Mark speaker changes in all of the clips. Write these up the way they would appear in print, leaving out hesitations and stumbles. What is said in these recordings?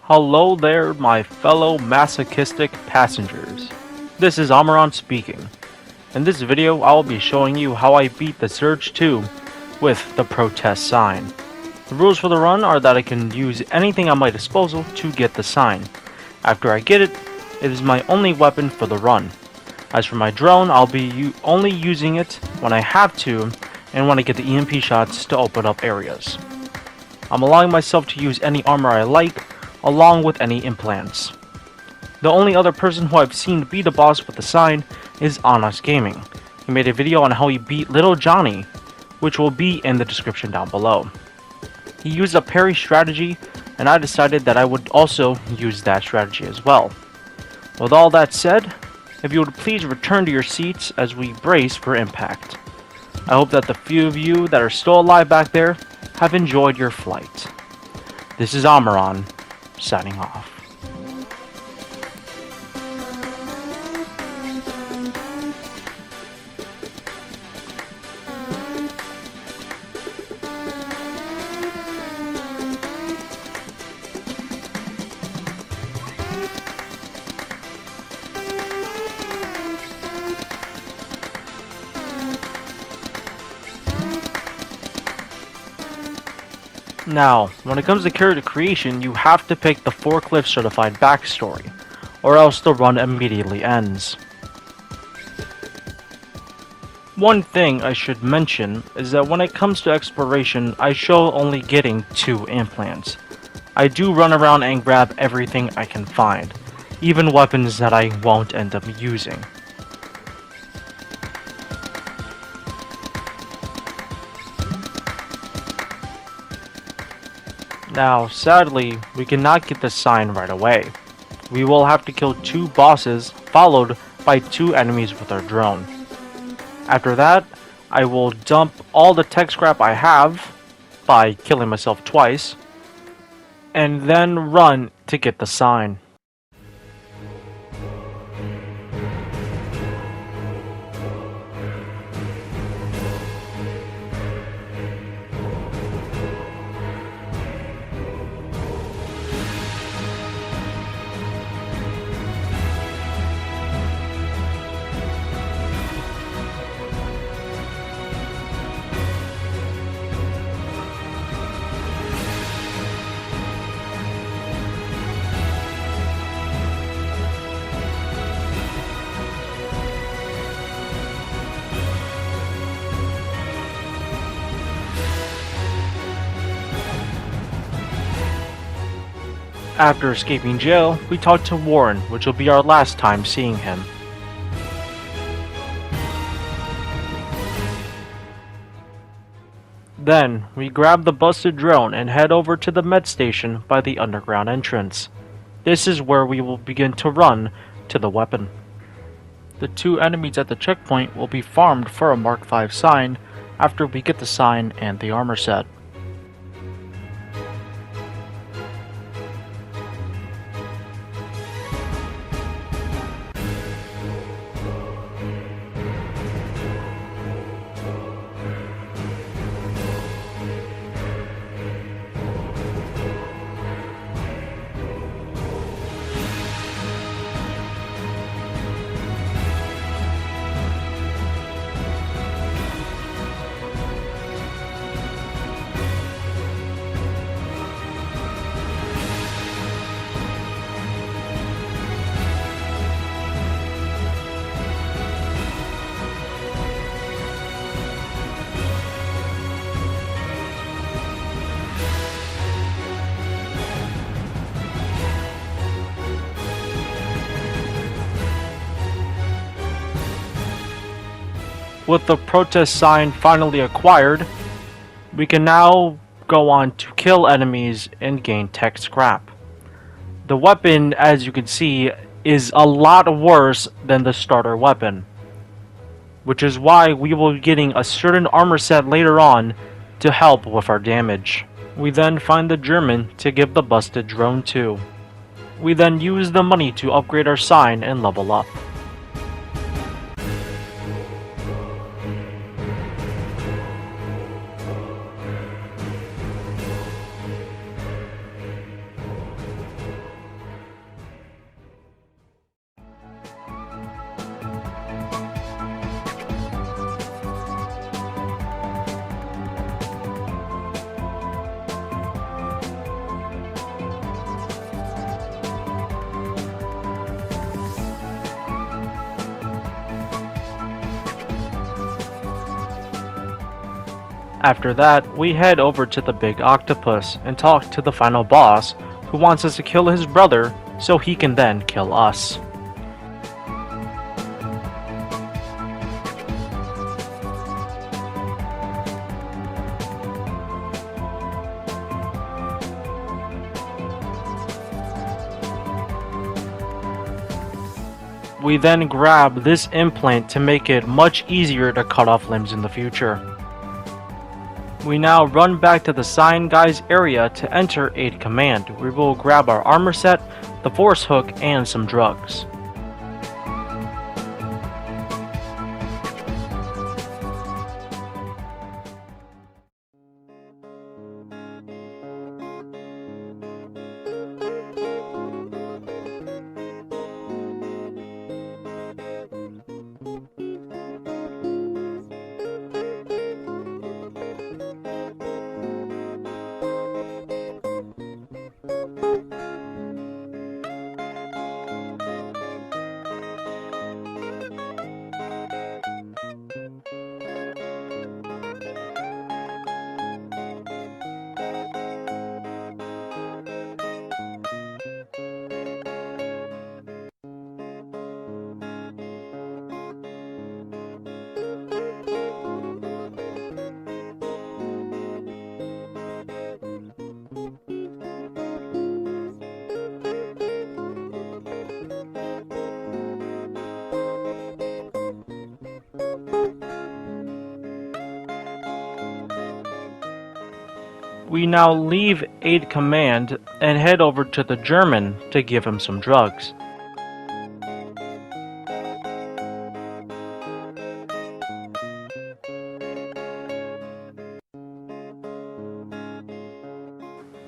Speaker 1: Hello there, my fellow masochistic passengers. This is Amaran speaking. In this video, I will be showing you how I beat the Surge 2 with the protest sign. The rules for the run are that I can use anything at my disposal to get the sign. After I get it, it is my only weapon for the run. As for my drone, I'll be only using it when I have to and when I get the EMP shots to open up areas. I'm allowing myself to use any armor I like, along with any implants. The only other person who I've seen beat a boss with the sign is Onos Gaming. He made a video on how he beat Little Johnny, which will be in the description down below. He used a parry strategy, and I decided that I would also use that strategy as well. With all that said, if you would please return to your seats as we brace for impact. I hope that the few of you that are still alive back there have enjoyed your flight. This is Amaran, signing off. Now, when it comes to character creation, you have to pick the forklift certified backstory, or else the run immediately ends. One thing I should mention is that when it comes to exploration, I show only getting 2 implants. I do run around and grab everything I can find, even weapons that I won't end up using. Now, sadly, we cannot get the sign right away. We will have to kill 2 bosses, followed by 2 enemies with our drone. After that, I will dump all the tech scrap I have, by killing myself twice, and then run to get the sign. After escaping jail, we talk to Warren, which will be our last time seeing him. Then, we grab the busted drone and head over to the med station by the underground entrance. This is where we will begin to run to the weapon. The 2 enemies at the checkpoint will be farmed for a Mark V sign after we get the sign and the armor set. With the protest sign finally acquired, we can now go on to kill enemies and gain tech scrap. The weapon, as you can see, is a lot worse than the starter weapon, which is why we will be getting a certain armor set later on to help with our damage. We then find the German to give the busted drone to. We then use the money to upgrade our sign and level up. After that, we head over to the big octopus and talk to the final boss, who wants us to kill his brother so he can then kill us. We then grab this implant to make it much easier to cut off limbs in the future. We now run back to the Sign Guys area to enter Aid Command. We will grab our armor set, the force hook, and some drugs. We now leave Aid Command and head over to the German to give him some drugs.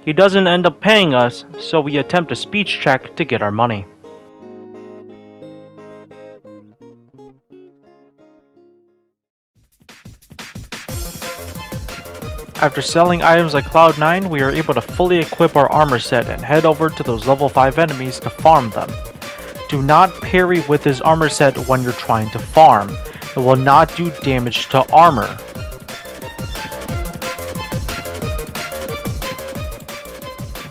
Speaker 1: He doesn't end up paying us, so we attempt a speech check to get our money. After selling items like Cloud9, we are able to fully equip our armor set and head over to those level 5 enemies to farm them. Do not parry with this armor set when you're trying to farm. It will not do damage to armor.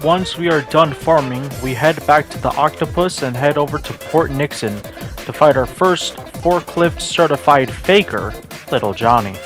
Speaker 1: Once we are done farming, we head back to the octopus and head over to Port Nixon to fight our first forklift certified faker, Little Johnny.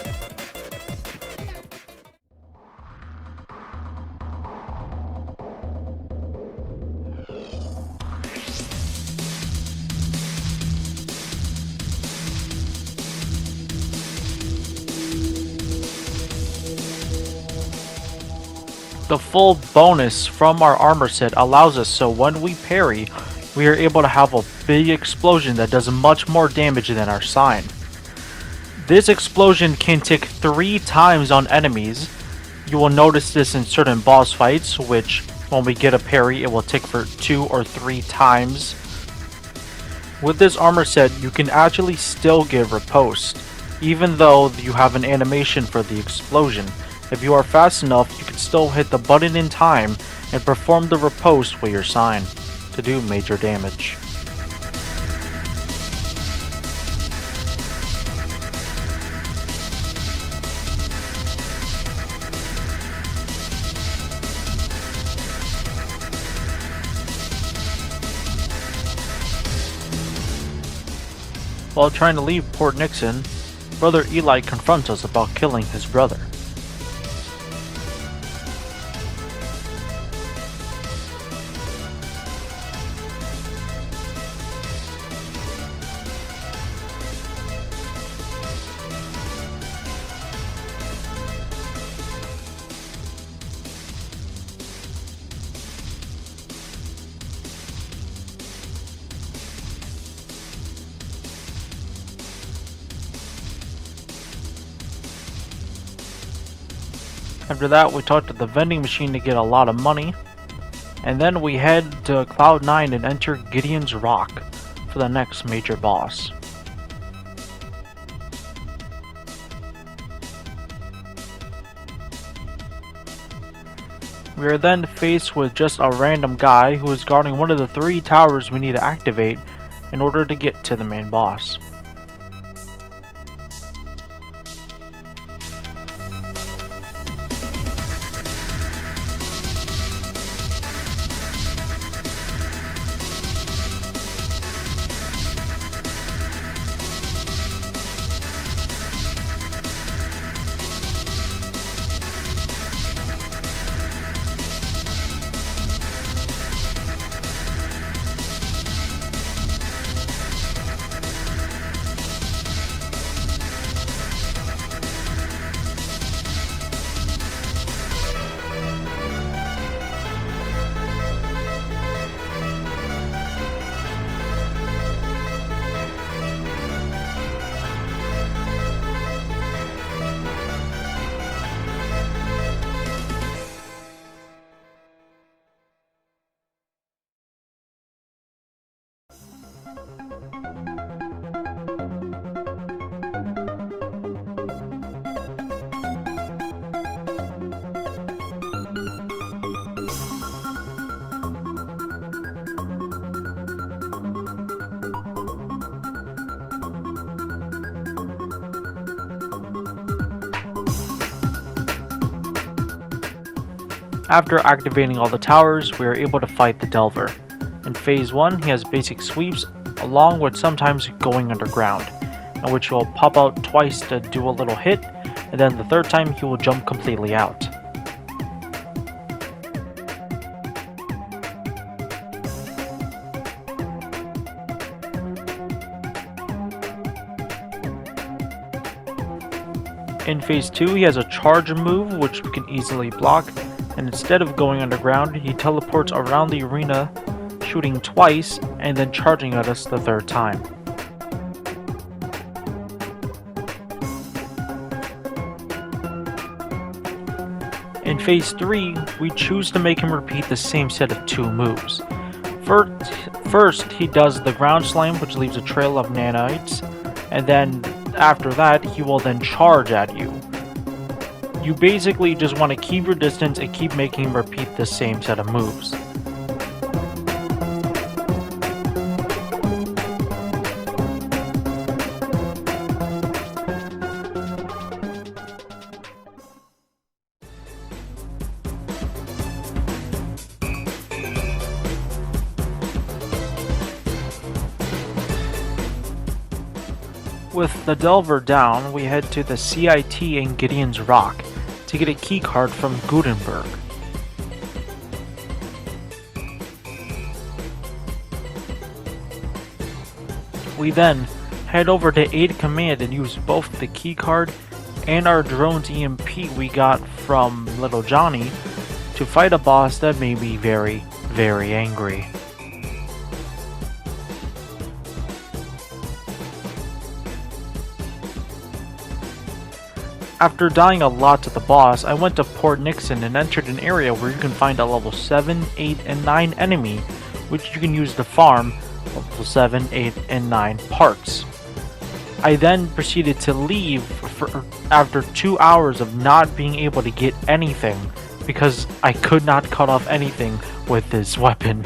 Speaker 1: The full bonus from our armor set allows us so when we parry, we are able to have a big explosion that does much more damage than our sign. This explosion can tick 3 times on enemies. You will notice this in certain boss fights, which when we get a parry it will tick for 2 or 3 times. With this armor set you can actually still give riposte, even though you have an animation for the explosion. If you are fast enough, you can still hit the button in time and perform the riposte with your sign to do major damage. While trying to leave Port Nixon, Brother Eli confronts us about killing his brother. After that, we talk to the vending machine to get a lot of money, and then we head to Cloud9 and enter Gideon's Rock for the next major boss. We are then faced with just a random guy who is guarding one of the 3 towers we need to activate in order to get to the main boss. After activating all the towers, we are able to fight the Delver. In Phase 1, he has basic sweeps, along with sometimes going underground, in which he will pop out twice to do a little hit, and then the third time he will jump completely out. In Phase 2, he has a charge move which we can easily block, and instead of going underground, he teleports around the arena, shooting twice, and then charging at us the third time. In Phase 3, we choose to make him repeat the same set of 2 moves. First, he does the ground slam, which leaves a trail of nanites, and then after that, he will then charge at you. You basically just want to keep your distance and keep making him repeat the same set of moves. With the Delver down, we head to the CIT in Gideon's Rock to get a keycard from Gutenberg. We then head over to Aid Command and use both the keycard and our drone's EMP we got from Little Johnny to fight a boss that made me very, very angry. After dying a lot to the boss, I went to Port Nixon and entered an area where you can find a level 7, 8, and 9 enemy, which you can use to farm level 7, 8, and 9 parts. I then proceeded to leave after 2 hours of not being able to get anything because I could not cut off anything with this weapon.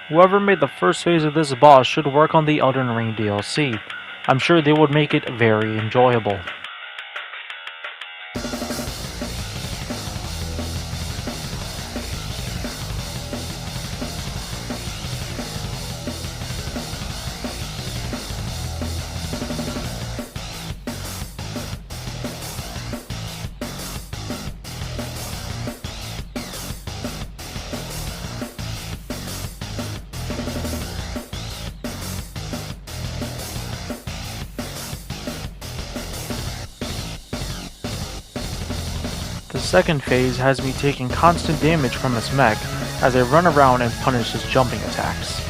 Speaker 1: Whoever made the first phase of this boss should work on the Elden Ring DLC. I'm sure they would make it very enjoyable. The second phase has me taking constant damage from his mech as I run around and punish his jumping attacks.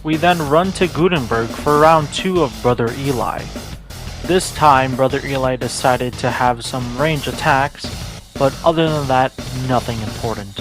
Speaker 1: We then run to Gutenberg for round 2 of Brother Eli. This time, Brother Eli decided to have some range attacks, but other than that, nothing important.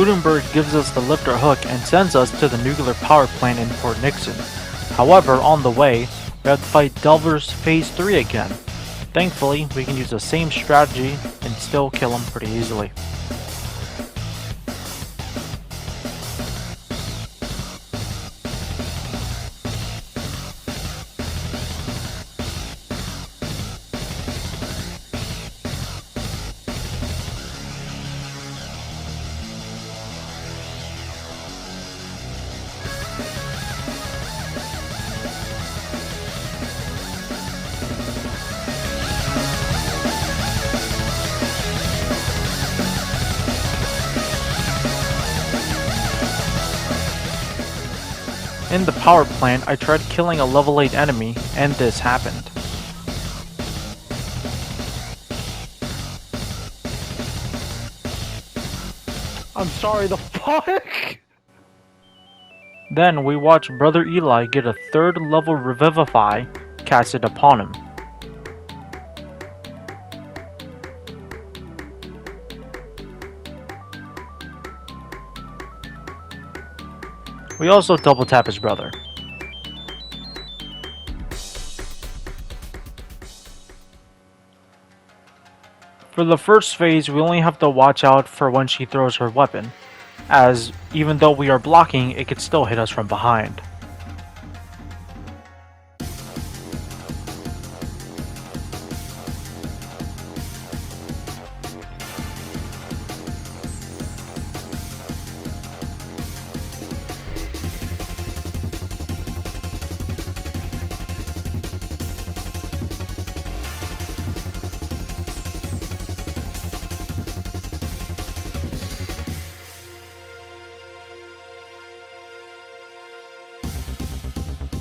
Speaker 1: Gutenberg gives us the lifter hook and sends us to the nuclear power plant in Port Nixon. However, on the way, we have to fight Delver's Phase 3 again. Thankfully, we can use the same strategy and still kill him pretty easily. In the power plant, I tried killing a level 8 enemy, and this happened. I'm sorry, the fuck? Then we watch Brother Eli get a 3rd level Revivify casted upon him. We also double tap his brother. For the first phase, we only have to watch out for when she throws her weapon, as even though we are blocking, it could still hit us from behind.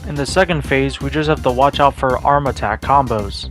Speaker 1: In the second phase, we just have to watch out for arm attack combos.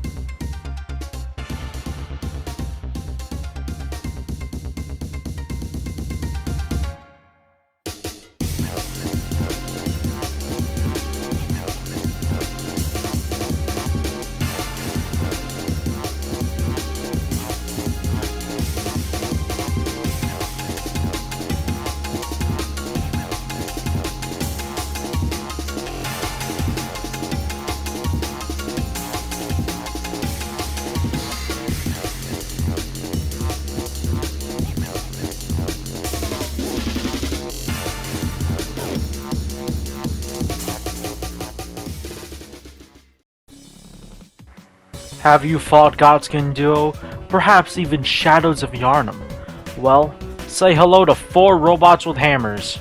Speaker 1: Have you fought Godskin Duo? Perhaps even Shadows of Yharnam? Well, say hello to 4 robots with hammers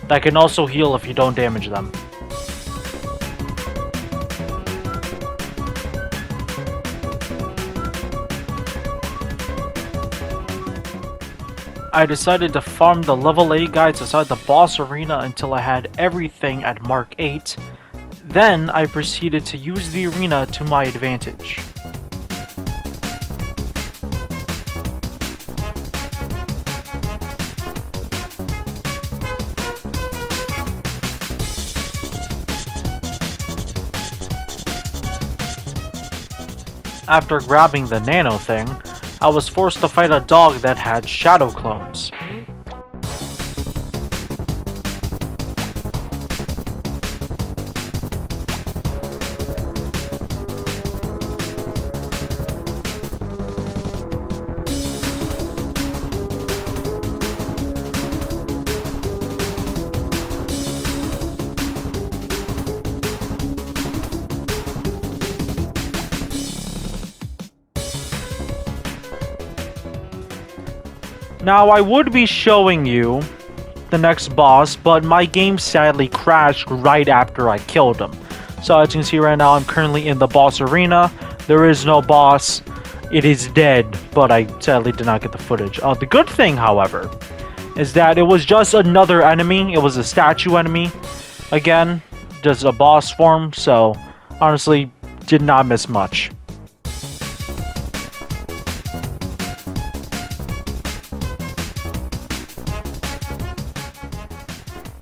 Speaker 1: that can also heal if you don't damage them. I decided to farm the level 8 guys aside the boss arena until I had everything at Mark 8. Then I proceeded to use the arena to my advantage. After grabbing the nano thing, I was forced to fight a dog that had shadow clones. Now, I would be showing you the next boss, but my game sadly crashed right after I killed him. So as you can see right now, I'm currently in the boss arena. There is no boss. It is dead, but I sadly did not get the footage. The good thing, however, is that it was just another enemy. It was a statue enemy. Again, just a boss form, so honestly, did not miss much.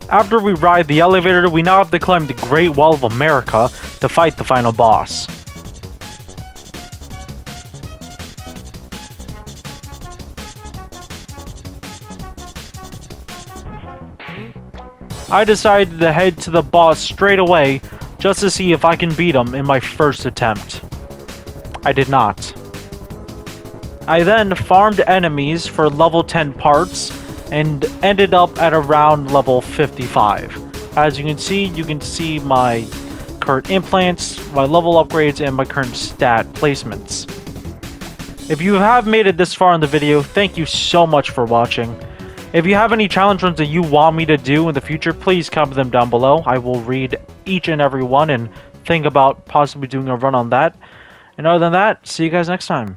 Speaker 1: After we ride the elevator, we now have to climb the Great Wall of America to fight the final boss. I decided to head to the boss straight away just to see if I can beat him in my first attempt. I did not. I then farmed enemies for level 10 parts and ended up at around level 55. As you can see my current implants, my level upgrades, and my current stat placements. If you have made it this far in the video, thank you so much for watching. If you have any challenge runs that you want me to do in the future, please comment them down below. I will read each and every one and think about possibly doing a run on that. And other than that, see you guys next time.